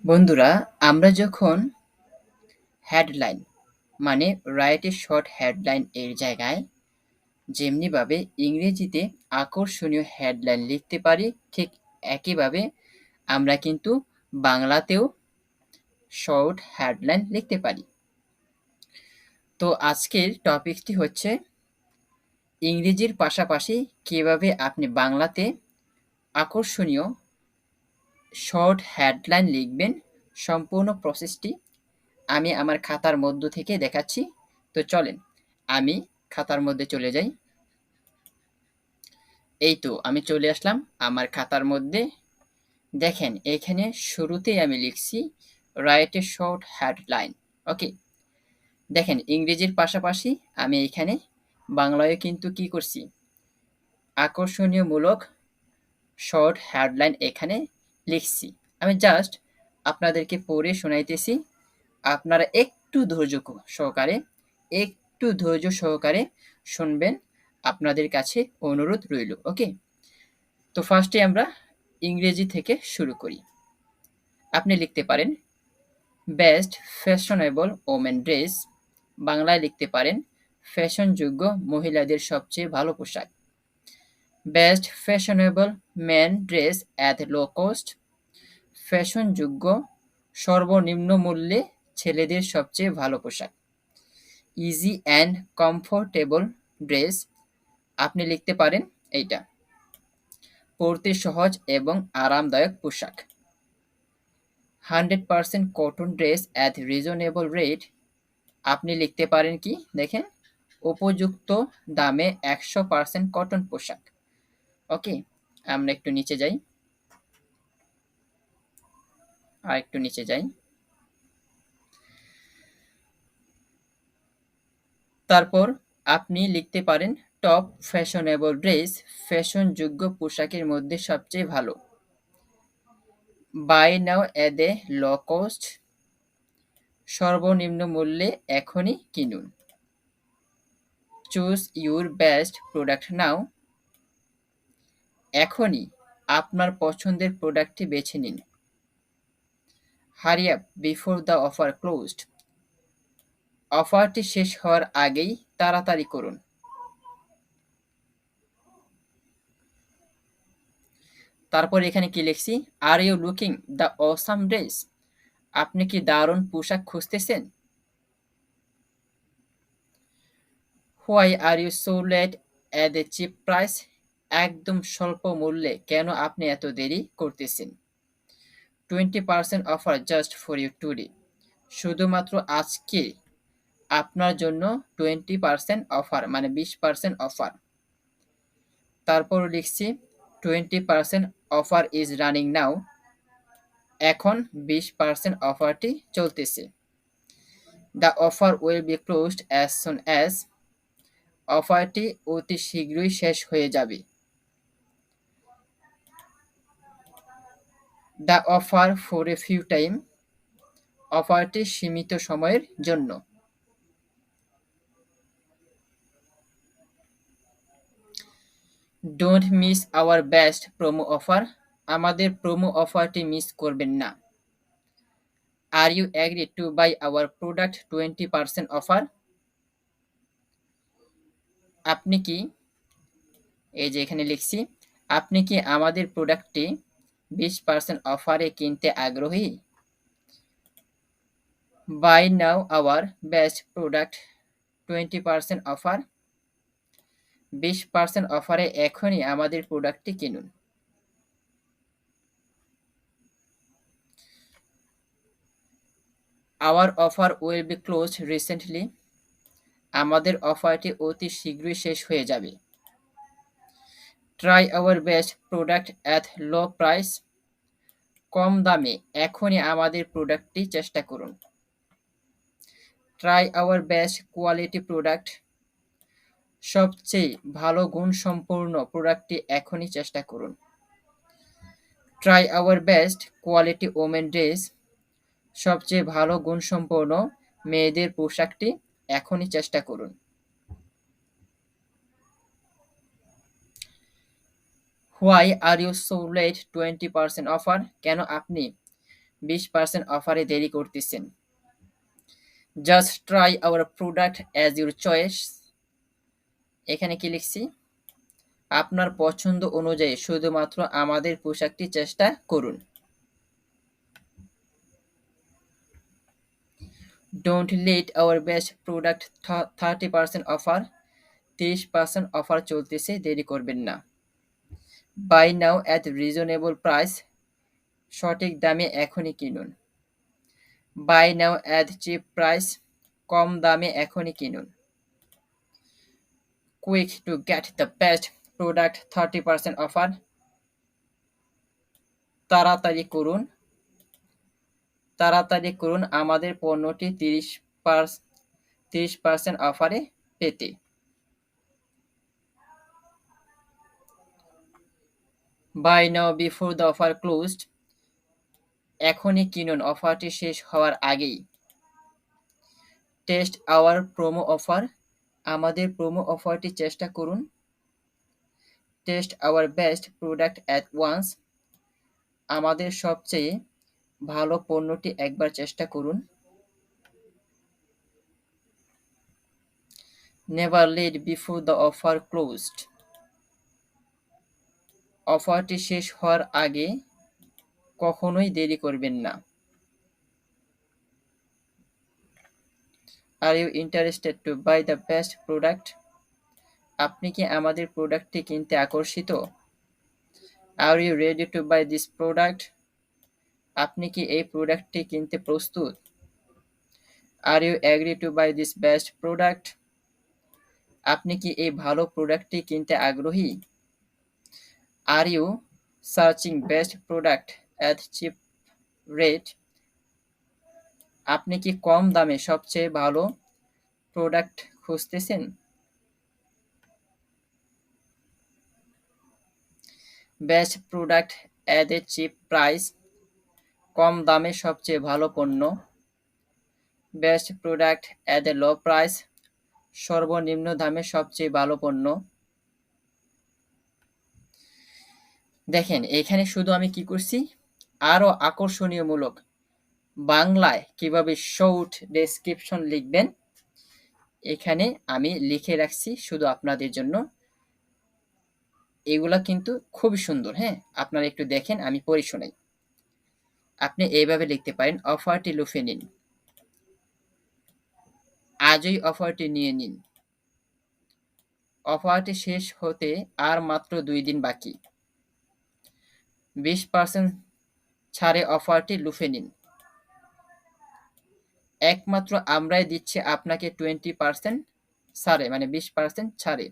বন্ধুরা, আমরা যখন হেডলাইন মানে রাইট এ শর্ট হেডলাইন এর জায়গায় যেমনিভাবে ইংরেজিতে আকর্ষণীয় হেডলাইন লিখতে পারি, ঠিক একইভাবে আমরা কিন্তু বাংলাতেও শর্ট হেডলাইন লিখতে পারি। তো আজকের টপিকটি হচ্ছে ইংরেজির পাশাপাশি কিভাবে আপনি বাংলাতে আকর্ষণীয় শর্ট হেডলাইন লিখবেন। সম্পূর্ণ প্রসেসটি আমি আমার খাতার মধ্য থেকে দেখাচ্ছি। তো চলেন আমি খাতার মধ্যে চলে যাই। এই তো আমি চলে আসলাম আমার খাতার মধ্যে। দেখেন এখানে শুরুতেই আমি লিখছি রাইট এ শর্ট হেডলাইন। ওকে, দেখেন ইংরেজির পাশাপাশি আমি এখানে বাংলায় কিন্তু কি করছি, আকর্ষণীয়মূলক শর্ট হেডলাইন এখানে লিখছি। আমি জাস্ট আপনাদেরকে পড়ে শোনাইতেছি, আপনারা একটু ধৈর্য সহকারে শুনবেন, আপনাদের কাছে অনুরোধ রইল। ওকে, তো ফার্স্টে আমরা ইংরেজি থেকে শুরু করি। আপনি লিখতে পারেন বেস্ট ফ্যাশনেবল ওমেন ড্রেস, বাংলায় লিখতে পারেন ফ্যাশনযোগ্য মহিলাদের সবচেয়ে ভালো পোশাক। Best fashionable men dress at low cost, ফ্যাশনযোগ্য সর্বনিম্ন মূল্যে ছেলেদের সবচেয়ে ভালো পোশাক। ইজি অ্যান্ড কমফোর্টেবল ড্রেস, আপনি লিখতে পারেন এইটা, পরতে সহজ এবং আরামদায়ক পোশাক। 100% cotton dress at reasonable rate, আপনি লিখতে পারেন কি দেখেন, উপযুক্ত দামে 100% কটন পোশাক। ওকে, আমরা একটু নিচে যাই, আর একটু নিচে যাই। তারপর আপনি লিখতে পারেন টপ ফ্যাশনেবল ড্রেস, ফ্যাশনযোগ্য পোশাকের মধ্যে সবচেয়ে ভালো। By now at A low cost, সর্বনিম্ন মূল্যে এখনই কিনুন। চুজ ইউর বেস্ট প্রোডাক্ট নাও, এখনই আপনার পছন্দের প্রোডাক্টটি বেছে নিন। Hurry up before the offer closed, অফারটি শেষ হওয়ার আগেই তাড়াতাড়ি করুন। তারপর এখানে কি লিখছি, are you looking the awesome dress, আপনি কি দারুণ পোশাক খুঁজতেছেন। Why are you so late at a cheap price, একদম স্বল্প মূল্যে কেন আপনি এত দেরি করতেছেন। 20% offer just for you today, শুধুমাত্র আজকে আপনার জন্য 20% অফার, মানে 20% অফার। তারপর লিখছি 20% অফার ইজ রানিং নাও, এখন 20% অফারটি চলতেছে। The offer will be closed as soon as, অফারটি অতি শীঘ্রই শেষ হয়ে যাবে। The offer for a few time, অফারটি সীমিত সময়ের জন্য। Don't miss our best promo offer, আমাদের প্রোমো অফারটি মিস করবেন না। Are you agree to buy our product 20% offer, আপনি কি, এই যে এখানে লিখছি, আপনি কি আমাদের প্রোডাক্টটি 20% অফারে কিনতে আগ্রহী। Buy now our best product 20% offer, 20% অফারে এখনই আমাদের প্রোডাক্টটি কিনুন। Our offer will be closed recently, আমাদের অফারটি অতি শীঘ্রই শেষ হয়ে যাবে। Try our best product at low price, কম দামে এখনই আমাদের প্রোডাক্টটি চেষ্টা করুন। Try our best quality product, সবচেয়ে ভালো গুণসম্পন্ন প্রোডাক্টটি এখনই চেষ্টা করুন। Try our best quality women dress, সবচেয়ে ভালো গুণসম্পন্ন মেয়েদের পোশাকটি এখনই চেষ্টা করুন। Why are you so late 20% offer, কেন আপনি 20% অফারে দেরি করতেছেন। Just try our product as your choice. এখানে কি লিখছি? আপনার পছন্দ অনুযায়ী শুধুমাত্র আমাদের পোশাকটি চেষ্টা করুন। Don't let our best product 30% offer. 30% offer চলতেছে, দেরি করবেন না। Buy now at reasonable price. সঠিক দামে এখনই কিনুন। Buy now at cheap price. কম দামে এখনই কিনুন। Quick to get the best product 30% offer. তাড়াতাড়ি করুন, তাড়াতাড়ি করুন আমাদের পণ্যটি 30% অফারে পেতে। Buy now before the offer closed. এখনই কিনুন অফারটি শেষ হওয়ার আগেই। Test our promo offer. আমাদের প্রোমো অফারটি চেষ্টা করুন। Test our best product at once. আমাদের সবচেয়ে ভালো পণ্যটি একবার চেষ্টা করুন। Never late before the offer closed. অফারটি শেষ হওয়ার আগে কখনোই দেরি করবেন না। Are you interested to buy the best product? আপনি কি আমাদের প্রোডাক্টটি কিনতে আকর্ষিত? Are you ready to buy this product? আপনি কি এই প্রোডাক্টটি কিনতে প্রস্তুত? Are you agree to buy this best product? আপনি কি এই ভালো প্রোডাক্টটি কিনতে আগ্রহী? Are you searching best product at cheap rate? আপনি কি কম দামে সবচেয়ে ভালো প্রোডাক্ট খুঁজতেছেন? Best product at a cheap price. কম দামে সবচেয়ে ভালো পণ্য। Best product at a low price. সর্বনিম্ন দামে সবচেয়ে ভালো পণ্য। দেখেন এখানে শুধু আমি কি করছি, আরো আকর্ষণীয়মূলক বাংলায় কিভাবে শর্ট ডেসক্রিপশন লিখবেন এখানে আমি লিখে রাখছি শুধু আপনাদের জন্য। এগুলা কিন্তু খুবই সুন্দর। হ্যাঁ, আপনারা একটু দেখেন, আমি পড়ে শোনাই। আপনি এইভাবে লিখতে পারেন, অফারটি লুফে নিন, আজই অফারটি নিয়ে নিন, অফারটি শেষ হতে আর মাত্র 2 দিন বাকি, 20% ছাড়ে অফারটি লুফে নিন, একমাত্র আমরাই দিচ্ছি আপনাকে 20% ছাড়ে, মানে 20% ছাড়ে,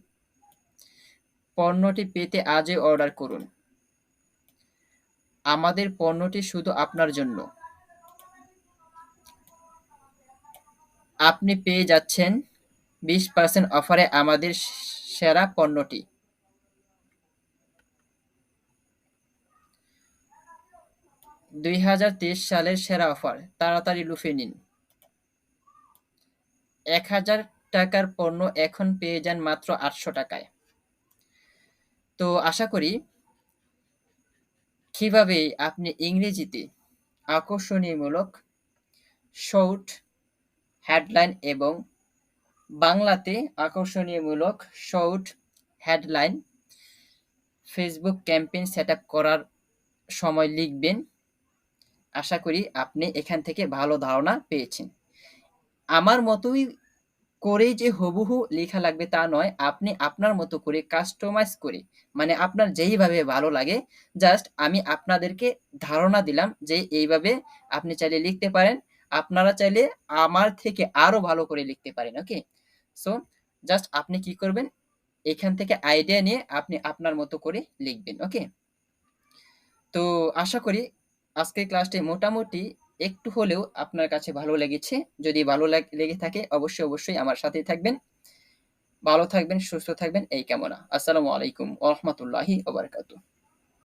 পণ্যটি পেতে আজই অর্ডার করুন, আমাদের পণ্যটি শুধু আপনার জন্য, আপনি পেয়ে যাচ্ছেন 20% অফারে আমাদের সেরা পণ্যটি। 2023 সালের সেরা অফার, তাড়াতাড়ি লুফে নিন। 1000 টাকার পণ্য এখন পেয়ে যান মাত্র 800 টাকায়। তো আশা করি কিভাবে আপনি ইংরেজিতে আকর্ষণীয়মূলক শর্ট হেডলাইন এবং বাংলাতে আকর্ষণীয়মূলক short headline Facebook campaign setup করার সময় লিখবেন। আশা করি আপনি এখান থেকে ভালো ধারণা পেয়েছেন। আমার মতোই করেই যে হুবহু লেখা লাগবে তা নয়, আপনি আপনার মতো করে কাস্টমাইজ করে, মানে আপনার যেইভাবে ভালো লাগে, জাস্ট আমি আপনাদেরকে ধারণা দিলাম যে এইভাবে আপনি চাইলে লিখতে পারেন। আপনারা চাইলে আমার থেকে আরো ভালো করে লিখতে পারেন। ওকে, সো জাস্ট আপনি কি করবেন, এখান থেকে আইডিয়া নিয়ে আপনি আপনার মতো করে লিখবেন। ওকে, তো আশা করি আজকের ক্লাসটি মোটামুটি একটু হলেও আপনার কাছে ভালো লেগেছে। যদি ভালো লেগে থাকে অবশ্যই আমার সাথেই থাকবেন। ভালো থাকবেন, সুস্থ থাকবেন, এই কামনা। আসসালামু আলাইকুম ওয়া রাহমাতুল্লাহি ওয়া বারাকাতুহু।